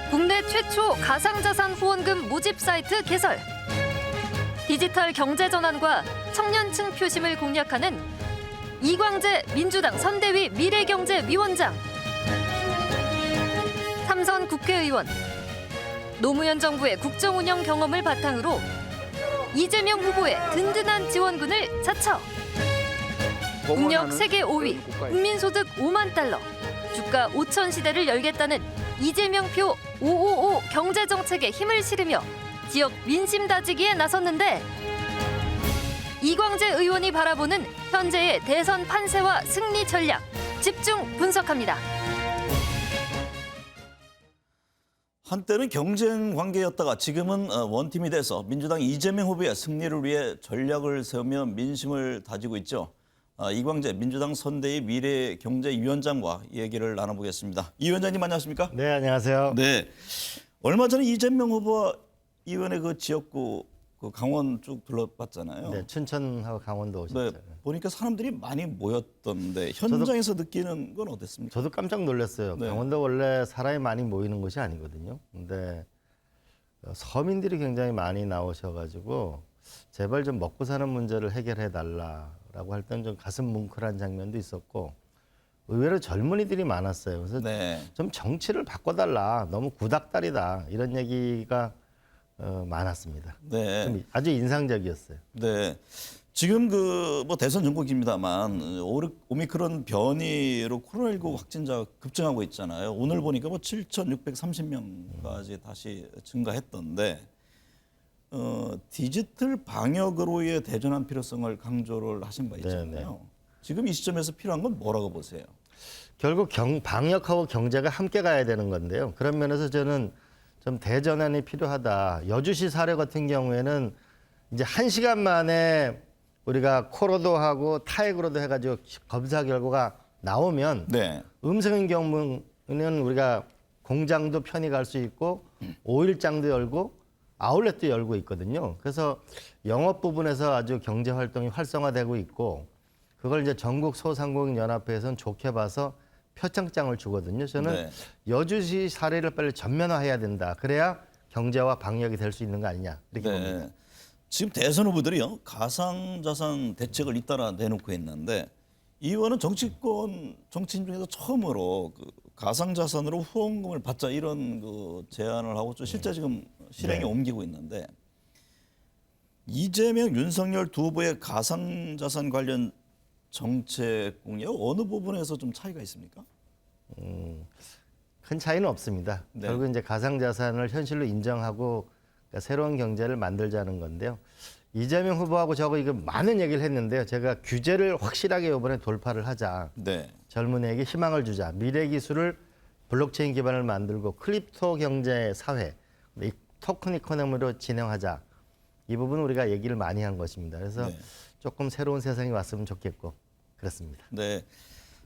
국내 최초 가상자산 후원금 모집 사이트 개설. 디지털 경제 전환과 청년층 표심을 공략하는 이광재 민주당 선대위 미래경제위원장. 삼선 국회의원. 노무현 정부의 국정운영 경험을 바탕으로 이재명 후보의 든든한 지원군을 자처. 국력 세계 5위, 국민소득 5만 달러, 주가 5천 시대를 열겠다는 이재명표 555 경제정책에 힘을 실으며 지역 민심 다지기에 나섰는데 이광재 의원이 바라보는 현재의 대선 판세와 승리 전략 집중 분석합니다. 한때는 경쟁 관계였다가 지금은 원팀이 돼서 민주당 이재명 후보의 승리를 위해 전략을 세우며 민심을 다지고 있죠. 이광재 민주당 선대위 미래경제위원장과 얘기를 나눠보겠습니다. 이 위원장님 안녕하십니까? 네, 안녕하세요. 네, 얼마 전에 이재명 후보와 이 의원의 그 지역구 그 강원 쭉 둘러봤잖아요. 네, 춘천하고 강원도 오셨죠. 네, 보니까 사람들이 많이 모였던데 현장에서 느끼는 건 어땠습니까? 저도 깜짝 놀랐어요. 네. 강원도 원래 사람이 많이 모이는 곳이 아니거든요. 근데 서민들이 굉장히 많이 나오셔가지고 제발 좀 먹고 사는 문제를 해결해 달라라고 할 땐 좀 가슴 뭉클한 장면도 있었고 의외로 젊은이들이 많았어요. 그래서 네. 좀 정치를 바꿔달라. 너무 구닥다리다. 이런 얘기가 많았습니다. 네. 좀 아주 인상적이었어요. 네. 지금 그 뭐 대선 전국입니다만 오미크론 변이로 코로나19 확진자 급증하고 있잖아요. 오늘 보니까 뭐 7,630명까지 다시 증가했던데 디지털 방역으로의 대전환 필요성을 강조를 하신 바 있잖아요. 네네. 지금 이 시점에서 필요한 건 뭐라고 보세요? 결국 방역하고 경제가 함께 가야 되는 건데요. 그런 면에서 저는 좀 대전환이 필요하다. 여주시 사례 같은 경우에는 이제 1시간 만에 우리가 코로도 하고 타액으로도 해가지고 검사 결과가 나오면 네. 음성인 경우는 우리가 공장도 편히 갈 수 있고 오일장도 열고 아울렛도 열고 있거든요. 그래서 영업 부분에서 아주 경제 활동이 활성화되고 있고 그걸 이제 전국 소상공인연합회에서는 좋게 봐서 표창장을 주거든요. 저는 네. 여주시 사례를 빨리 전면화해야 된다. 그래야 경제와 방역이 될 수 있는 거 아니냐 이렇게 봅니다. 네. 지금 대선 후보들이요 가상자산 대책을 잇따라 내놓고 있는데 이 의원은 정치인 중에서 처음으로 그 가상자산으로 후원금을 받자 이런 그 제안을 하고 좀 실제 지금 실행에 네. 옮기고 있는데 이재명, 윤석열 두 후보의 가상자산 관련 정책 공약 어느 부분에서 좀 차이가 있습니까? 큰 차이는 없습니다. 네. 결국 이제 가상자산을 현실로 인정하고 그러니까 새로운 경제를 만들자는 건데요. 이재명 후보하고 저거 이거 많은 얘기를 했는데요. 제가 규제를 확실하게 이번에 돌파를 하자. 네. 젊은이에게 희망을 주자. 미래 기술을 블록체인 기반을 만들고 크립토 경제 사회, 이 토큰 이코노미로 진행하자. 이 부분 우리가 얘기를 많이 한 것입니다. 그래서 네. 조금 새로운 세상이 왔으면 좋겠고 그렇습니다. 네.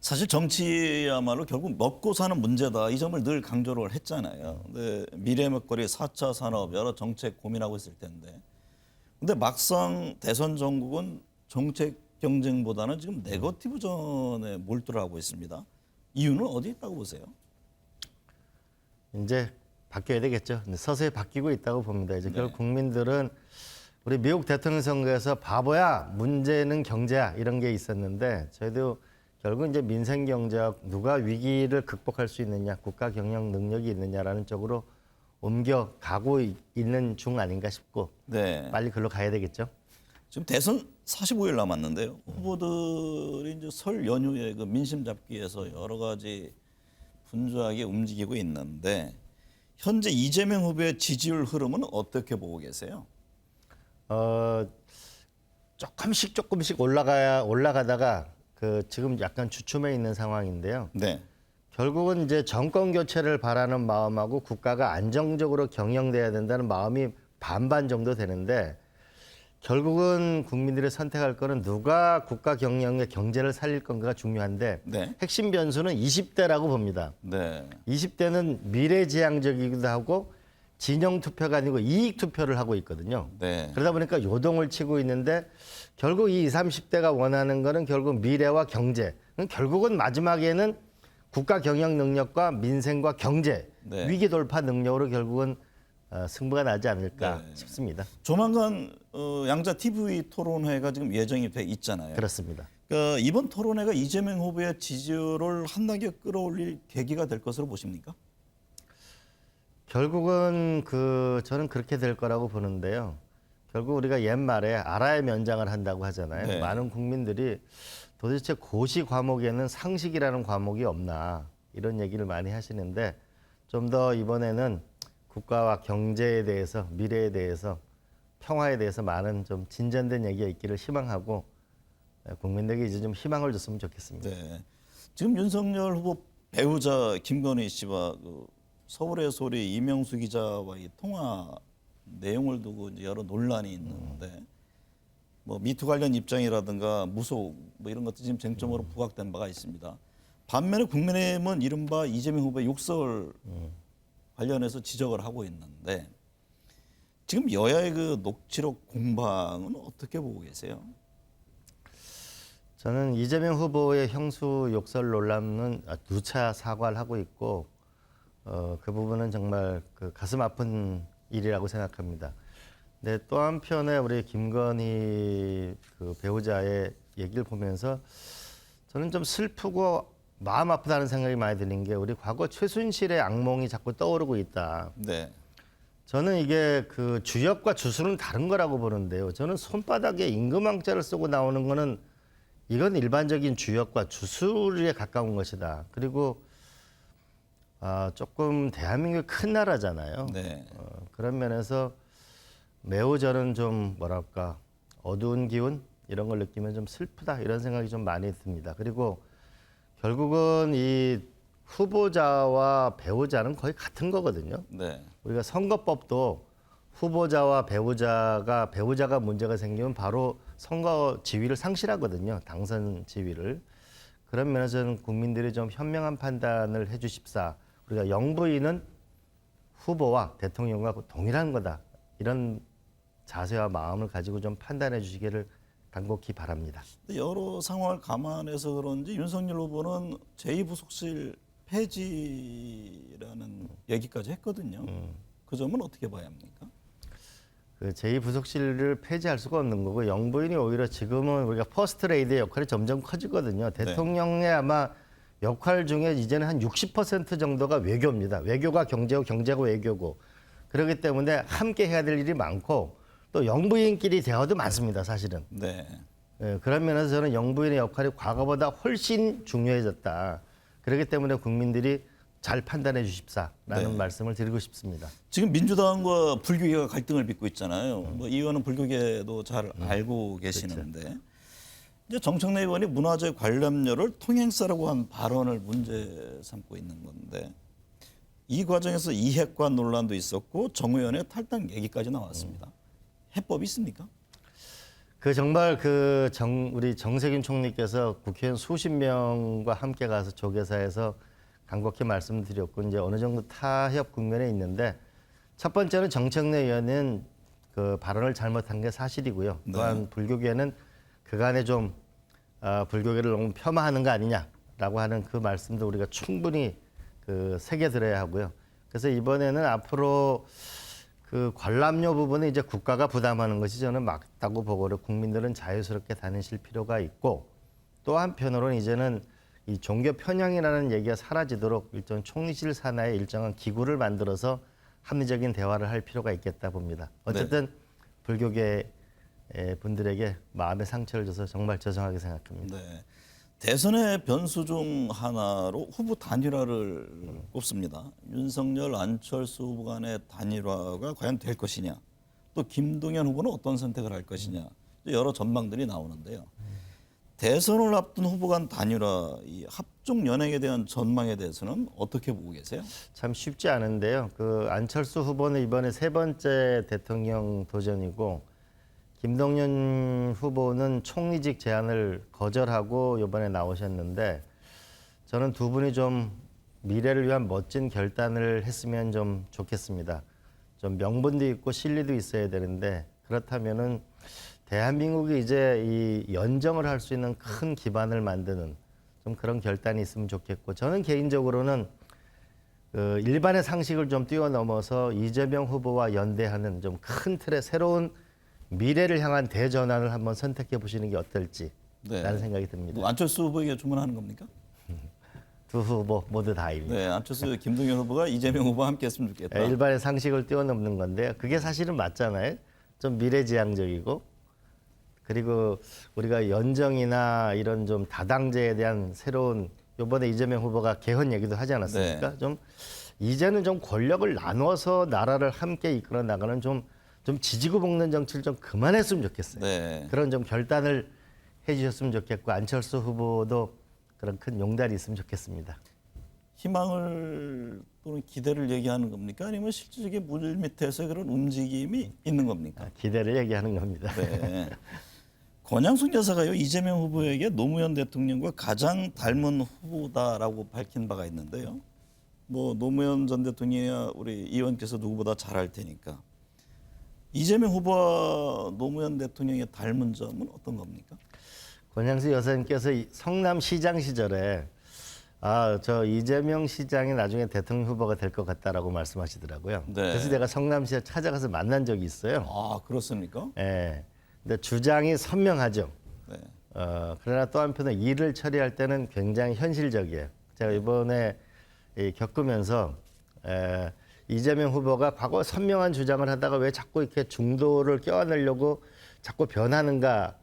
사실 정치야말로 결국 먹고 사는 문제다. 이 점을 늘 강조를 했잖아요. 근데 미래 먹거리 4차 산업 여러 정책 고민하고 있을 텐데. 근데 막상 대선 전국은 정책 경쟁보다는 지금 네거티브 전에 몰두를 하고 있습니다. 이유는 어디에 있다고 보세요? 이제 바뀌어야 되겠죠. 근데 서서히 바뀌고 있다고 봅니다. 이제 네. 결국 국민들은 우리 미국 대통령 선거에서 바보야, 문제는 경제야 이런 게 있었는데 저희도 결국 이제 민생 경제와 누가 위기를 극복할 수 있느냐, 국가 경영 능력이 있느냐라는 쪽으로 옮겨가고 있는 중 아닌가 싶고 네. 빨리 글로 가야 되겠죠. 지금 대선 45일 남았는데요. 후보들이 이제 설 연휴에 그 민심 잡기에서 여러 가지 분주하게 움직이고 있는데 현재 이재명 후보의 지지율 흐름은 어떻게 보고 계세요? 조금씩 올라가다가 그 지금 약간 주춤해 있는 상황인데요. 네. 결국은 이제 정권 교체를 바라는 마음하고 국가가 안정적으로 경영돼야 된다는 마음이 반반 정도 되는데 결국은 국민들이 선택할 거는 누가 국가 경영의 경제를 살릴 건가가 중요한데 네. 핵심 변수는 20대라고 봅니다. 네. 20대는 미래지향적이기도 하고 진영 투표가 아니고 이익 투표를 하고 있거든요. 네. 그러다 보니까 요동을 치고 있는데 결국 이 20, 30대가 원하는 거는 결국 미래와 경제. 결국은 마지막에는 국가 경영 능력과 민생과 경제 네. 위기 돌파 능력으로 결국은 승부가 나지 않을까 네. 싶습니다. 조만간 양자 TV 토론회가 지금 예정이 돼 있잖아요. 그렇습니다. 그러니까 이번 토론회가 이재명 후보의 지지율을 한 단계 끌어올릴 계기가 될 것으로 보십니까? 결국은 저는 그렇게 될 거라고 보는데요. 결국 우리가 옛말에 알아야 면장을 한다고 하잖아요. 네. 많은 국민들이 도대체 고시 과목에는 상식이라는 과목이 없나 이런 얘기를 많이 하시는데 좀 더 이번에는 국가와 경제에 대해서 미래에 대해서 평화에 대해서 많은 좀 진전된 얘기가 있기를 희망하고 국민들에게 이제 좀 희망을 줬으면 좋겠습니다. 네. 지금 윤석열 후보 배우자 김건희 씨와 서울의 소리 이명수 기자와의 통화 내용을 두고 이제 여러 논란이 있는데 뭐 미투 관련 입장이라든가 무속 뭐 이런 것도 지금 쟁점으로 부각된 바가 있습니다. 반면에 국민의힘은 이른바 이재명 후보의 욕설 관련해서 지적을 하고 있는데 지금 여야의 그 녹취록 공방은 어떻게 보고 계세요? 저는 이재명 후보의 형수 욕설 논란은 누차 사과를 하고 있고 그 부분은 정말 그 가슴 아픈 일이라고 생각합니다. 근데 또 한편에 우리 김건희 그 배우자의 얘기를 보면서 저는 좀 슬프고 마음 아프다는 생각이 많이 드는 게 우리 과거 최순실의 악몽이 자꾸 떠오르고 있다. 네. 저는 이게 그 주역과 주술은 다른 거라고 보는데요. 저는 손바닥에 임금왕자를 쓰고 나오는 거는 이건 일반적인 주역과 주술에 가까운 것이다. 그리고 조금 대한민국이 큰 나라잖아요. 네. 그런 면에서 매우 저는 좀 뭐랄까 어두운 기운 이런 걸 느끼면 좀 슬프다 이런 생각이 좀 많이 듭니다. 그리고 결국은 이 후보자와 배우자는 거의 같은 거거든요. 네. 우리가 선거법도 후보자와 배우자가 문제가 생기면 바로 선거 지위를 상실하거든요. 당선 지위를. 그런 면에서 저는 국민들이 좀 현명한 판단을 해주십사. 우리가 영부인은 후보와 대통령과 동일한 거다. 이런 자세와 마음을 가지고 좀 판단해 주시기를 간곡히 바랍니다. 여러 상황을 감안해서 그런지 윤석열 후보는 제2부속실 폐지라는 얘기까지 했거든요. 그 점은 어떻게 봐야 합니까? 그 제2부속실을 폐지할 수가 없는 거고 영부인이 오히려 지금은 우리가 퍼스트 레이디의 역할이 점점 커지거든요. 대통령의 아마 역할 중에 이제는 한 60% 정도가 외교입니다. 외교가 경제고 경제가 외교고 그렇기 때문에 함께 해야 될 일이 많고 또 영부인끼리 대화도 많습니다. 사실은. 네. 그런 면에서 저는 영부인의 역할이 과거보다 훨씬 중요해졌다. 그렇기 때문에 국민들이 잘 판단해 주십사라는 말씀을 드리고 싶습니다. 지금 민주당과 불교계가 갈등을 빚고 있잖아요. 뭐 이 의원은 불교계도 잘 알고 계시는데 이제 정청래 의원이 문화재 관람료를 통행세라고 한 발언을 문제 삼고 있는 건데 이 과정에서 이핵관 논란도 있었고 정 의원의 탈당 얘기까지 나왔습니다. 해법이 있습니까? 정말 우리 정세균 총리께서 국회의원 수십 명과 함께 가서 조계사에서 간곡히 말씀드렸고 이제 어느 정도 타협 국면에 있는데 첫 번째는 정청래 의원은 그 발언을 잘못한 게 사실이고요. 또한 불교계는 그간에 좀 불교계를 너무 폄하하는 거 아니냐라고 하는 그 말씀도 우리가 충분히 새겨 들어야 하고요. 그래서 이번에는 앞으로 그 관람료 부분은 이제 국가가 부담하는 것이 저는 맞다고 보고요. 국민들은 자유스럽게 다니실 필요가 있고 또 한편으로는 이제는 이 종교 편향이라는 얘기가 사라지도록 일정 총리실 산하에 일정한 기구를 만들어서 합리적인 대화를 할 필요가 있겠다 봅니다. 어쨌든 불교계 분들에게 마음의 상처를 줘서 정말 죄송하게 생각합니다. 네. 대선의 변수 중 하나로 후보 단일화를 꼽습니다. 윤석열, 안철수 후보 간의 단일화가 과연 될 것이냐, 또 김동연 후보는 어떤 선택을 할 것이냐, 여러 전망들이 나오는데요. 대선을 앞둔 후보 간 단일화, 이 합종 연행에 대한 전망에 대해서는 어떻게 보고 계세요? 참 쉽지 않은데요. 안철수 후보는 이번에 세 번째 대통령 도전이고 김동연 후보는 총리직 제안을 거절하고 이번에 나오셨는데 저는 두 분이 좀 미래를 위한 멋진 결단을 했으면 좀 좋겠습니다. 좀 명분도 있고 실리도 있어야 되는데 그렇다면은 대한민국이 이제 이 연정을 할 수 있는 큰 기반을 만드는 좀 그런 결단이 있으면 좋겠고 저는 개인적으로는 그 일반의 상식을 좀 뛰어넘어서 이재명 후보와 연대하는 좀 큰 틀의 새로운 미래를 향한 대전환을 한번 선택해 보시는 게 어떨지라는 생각이 듭니다. 뭐 안철수 후보에게 주문하는 겁니까? 두 후보 모두 다입니다. 네, 안철수, 김동연 후보가 이재명 후보와 함께했으면 좋겠다. 일반의 상식을 뛰어넘는 건데요. 그게 사실은 맞잖아요. 좀 미래지향적이고 그리고 우리가 연정이나 이런 좀 다당제에 대한 새로운 이번에 이재명 후보가 개헌 얘기도 하지 않았습니까? 네. 좀 이제는 좀 권력을 나눠서 나라를 함께 이끌어 나가는 좀 지지고 볶는 정치를 좀 그만했으면 좋겠어요. 네. 그런 좀 결단을 해주셨으면 좋겠고 안철수 후보도 그런 큰 용달이 있으면 좋겠습니다. 희망을 또는 기대를 얘기하는 겁니까? 아니면 실질적인 물 밑에서 그런 움직임이 있는 겁니까? 기대를 얘기하는 겁니다. 네. 권양숙 여사가요 이재명 후보에게 노무현 대통령과 가장 닮은 후보다라고 밝힌 바가 있는데요. 뭐 노무현 전 대통령이야 우리 이 의원께서 누구보다 잘 알 테니까 이재명 후보와 노무현 대통령의 닮은 점은 어떤 겁니까? 권양수 여사님께서 성남시장 시절에 저 이재명 시장이 나중에 대통령 후보가 될 것 같다라고 말씀하시더라고요. 네. 그래서 제가 성남시에 찾아가서 만난 적이 있어요. 아 그렇습니까? 예. 근데 주장이 선명하죠. 네. 그러나 또 한편으로 일을 처리할 때는 굉장히 현실적이에요. 제가 이번에 겪으면서 이재명 후보가 과거 선명한 주장을 하다가 왜 자꾸 이렇게 중도를 껴안으려고 자꾸 변한 거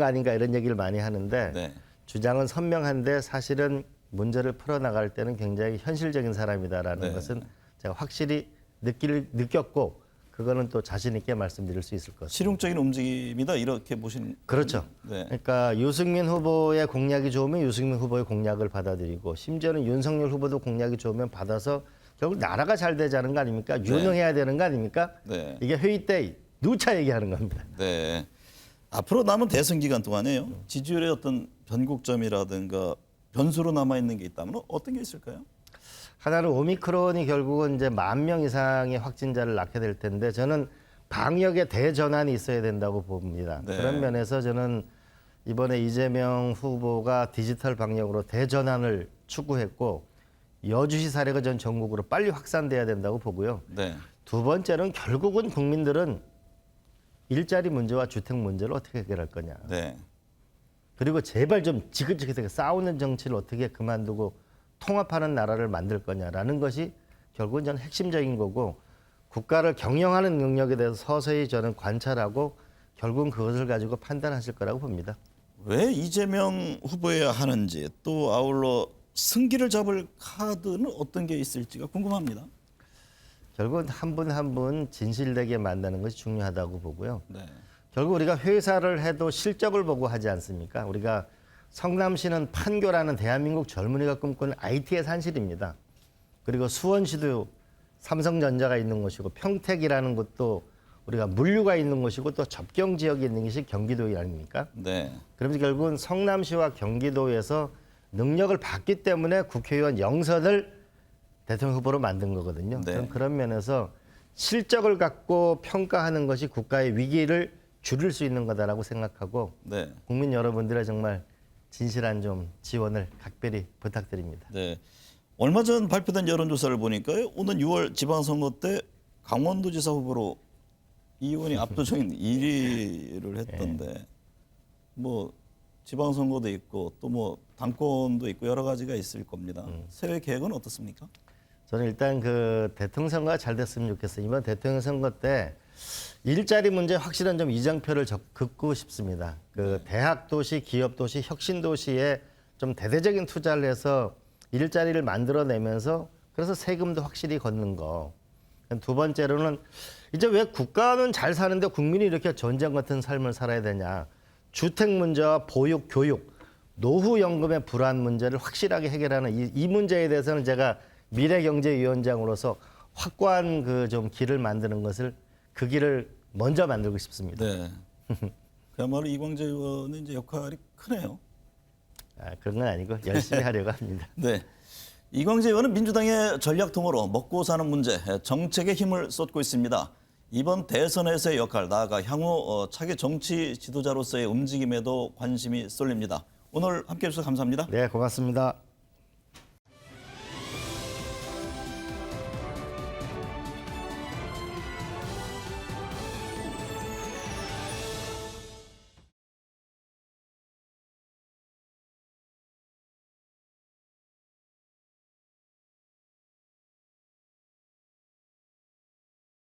아닌가 이런 얘기를 많이 하는데 네. 주장은 선명한데 사실은 문제를 풀어나갈 때는 굉장히 현실적인 사람이다라는 네. 것은 제가 확실히 느꼈고 그거는 또 자신 있게 말씀드릴 수 있을 것 같습니다. 실용적인 움직임이다 이렇게 보시는 그렇죠. 네. 그러니까 유승민 후보의 공약이 좋으면 유승민 후보의 공약을 받아들이고 심지어는 윤석열 후보도 공약이 좋으면 받아서 결국 나라가 잘 되자는 거 아닙니까? 유능해야 되는 거 아닙니까? 네. 이게 회의 때 누차 얘기하는 겁니다. 네. 앞으로 남은 대선 기간 동안에요. 지지율의 어떤 변곡점이라든가 변수로 남아 있는 게 있다면 어떤 게 있을까요? 하나는 오미크론이 결국은 이제 10,000명 이상의 확진자를 낳게 될 텐데 저는 방역의 대전환이 있어야 된다고 봅니다. 네. 그런 면에서 저는 이번에 이재명 후보가 디지털 방역으로 대전환을 추구했고 여주시 사례가 전 전국으로 빨리 확산돼야 된다고 보고요. 네. 두 번째는 결국은 국민들은 일자리 문제와 주택 문제를 어떻게 해결할 거냐. 네. 그리고 제발 좀 지긋지긋하게 싸우는 정치를 어떻게 그만두고 통합하는 나라를 만들 거냐라는 것이 결국은 저는 핵심적인 거고 국가를 경영하는 능력에 대해서 서서히 저는 관찰하고 결국은 그것을 가지고 판단하실 거라고 봅니다. 왜 이재명 후보여야 하는지 또 아울러 승기를 잡을 카드는 어떤 게 있을지가 궁금합니다. 결국은 한 분 한 분 진실되게 만나는 것이 중요하다고 보고요. 네. 결국 우리가 회사를 해도 실적을 보고 하지 않습니까? 우리가 성남시는 판교라는 대한민국 젊은이가 꿈꾸는 IT의 산실입니다. 그리고 수원시도 삼성전자가 있는 곳이고 평택이라는 곳도 우리가 물류가 있는 곳이고 또 접경 지역에 있는 것이 경기도 아닙니까? 네. 그러면서 결국은 성남시와 경기도에서 능력을 받기 때문에 국회의원 영선을 대통령 후보로 만든 거거든요. 네. 그런 면에서 실적을 갖고 평가하는 것이 국가의 위기를 줄일 수 있는 거다라고 생각하고 네. 국민 여러분들의 정말 진실한 좀 지원을 각별히 부탁드립니다. 네. 얼마 전 발표된 여론조사를 보니까요. 오는 6월 지방선거 때 강원도지사 후보로 이 의원이 압도적인 1위를 했던데 뭐 지방선거도 있고 또 뭐 당권도 있고 여러 가지가 있을 겁니다. 세회 계획은 어떻습니까? 저는 일단 그 대통령 선거가 잘 됐으면 좋겠어요. 이번 대통령 선거 때 일자리 문제 확실한 좀 이정표를 긋고 싶습니다. 그 대학 도시, 기업 도시, 혁신 도시에 좀 대대적인 투자를 해서 일자리를 만들어내면서 그래서 세금도 확실히 걷는 거. 두 번째로는 이제 왜 국가는 잘 사는데 국민이 이렇게 전쟁 같은 삶을 살아야 되냐. 주택 문제와 보육, 교육, 노후연금의 불안 문제를 확실하게 해결하는 이 문제에 대해서는 제가 미래경제위원장으로서 확고한 그 좀 길을 만드는 것을 그 길을 먼저 만들고 싶습니다. 네. 그야말로 이광재 의원의 이제 역할이 크네요. 그런 건 아니고 열심히 하려고 합니다. 네. 이광재 의원은 민주당의 전략통으로 먹고 사는 문제, 정책에 힘을 쏟고 있습니다. 이번 대선에서의 역할, 나아가 향후 차기 정치 지도자로서의 움직임에도 관심이 쏠립니다. 오늘 함께해 주셔서 감사합니다. 네, 고맙습니다.